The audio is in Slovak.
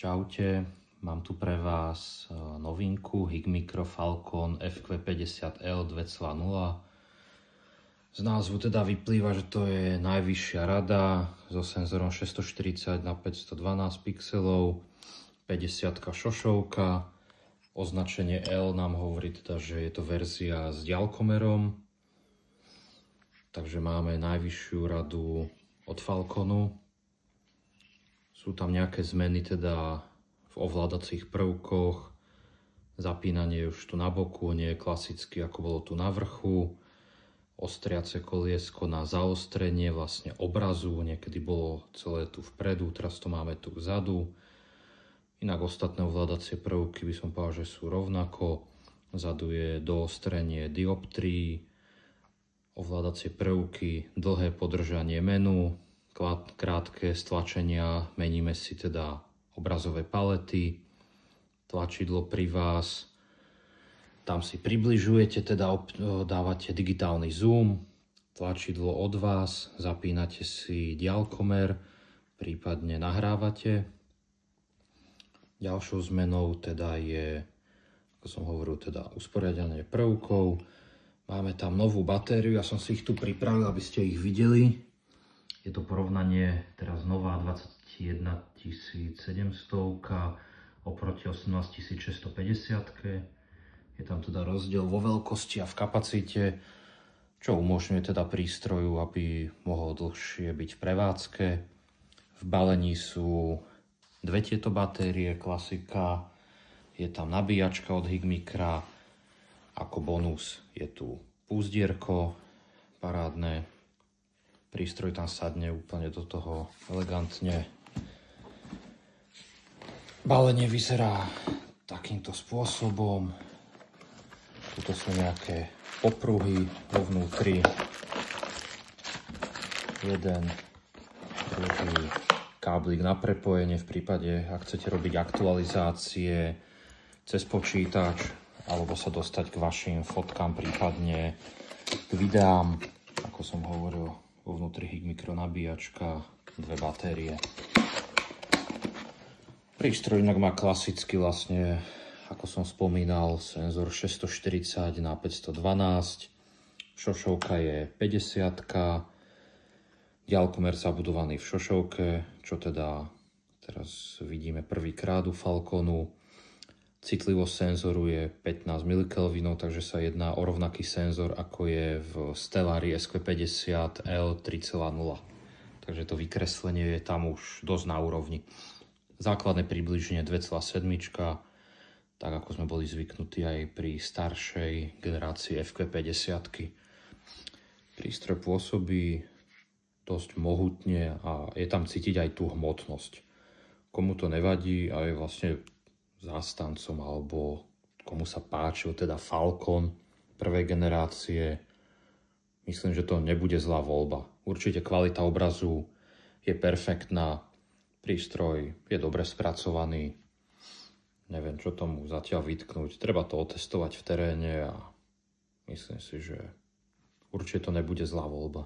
Čaute, mám tu pre vás novinku Higmicro Falcon FQ50L 2.0. Z názvu teda vyplýva, že to je najvyššia rada so senzorom 640 na 512 pixelov, 50 šošovka. Označenie L nám hovorí teda, že je to verzia s ďalkomerom. Takže máme najvyššiu radu od Falconu. Sú tam nejaké zmeny teda v ovládacích prvkoch. Zapínanie už tu na boku, nie je klasicky ako bolo tu na vrchu. Ostriace koliesko na zaostrenie vlastne obrazu, niekedy bolo celé tu vpredu, teraz to máme tu vzadu. Inak ostatné ovládacie prvky by som povedal, že sú rovnako. Vzadu je doostrenie dioptrií, ovládacie prvky, dlhé podržanie menu, krátke stlačenia, meníme si teda obrazové palety, tlačidlo pri vás, tam si približujete, teda dávate digitálny zoom, tlačidlo od vás, zapínate si ďalkomer, prípadne nahrávate. Ďalšou zmenou teda je, ako som hovoril, teda usporiadanie prvkov. Máme tam novú batériu, ja som si ich tu pripravil, aby ste ich videli. Je to porovnanie, teraz nová 21700 oproti 18650. Je tam teda rozdiel vo veľkosti a v kapacite, čo umožňuje teda prístroju, aby mohol dlhšie byť v prevádzke. V balení sú dve tieto batérie, klasika, je tam nabíjačka od Higmicra, ako bonus je tu púzdierko parádne. Prístroj tam sadne úplne do toho elegantne. Balenie vyzerá takýmto spôsobom. Tuto sú nejaké popruhy vo vnútri. Jeden, druhý káblik na prepojenie v prípade, ak chcete robiť aktualizácie cez počítač alebo sa dostať k vašim fotkám, prípadne k videám, ako som hovoril. Vo vnútri Higmicro nabíjačka, dve batérie. Prístroj inak má klasicky vlastne, ako som spomínal, senzor 640 na 512. Šošovka je 50. Ďalkomer zabudovaný v šošovke, čo teda teraz vidíme prvýkrát u Falconu. Citlivosť senzoru je 15 mK, takže sa jedná o rovnaký senzor, ako je v Stellari SQ50 L 3.0. Takže to vykreslenie je tam už dosť na úrovni. Základné približne 2.7, tak ako sme boli zvyknutí aj pri staršej generácii FQ50. Prístroj pôsobí dosť mohutne a je tam cítiť aj tú hmotnosť. Komu to nevadí a je vlastne zástancom alebo komu sa páčil teda Falcon prvej generácie, myslím, že to nebude zlá voľba. Určite kvalita obrazu je perfektná, prístroj je dobre spracovaný, neviem čo tomu zatiaľ vytknúť, treba to otestovať v teréne a myslím si, že určite to nebude zlá voľba.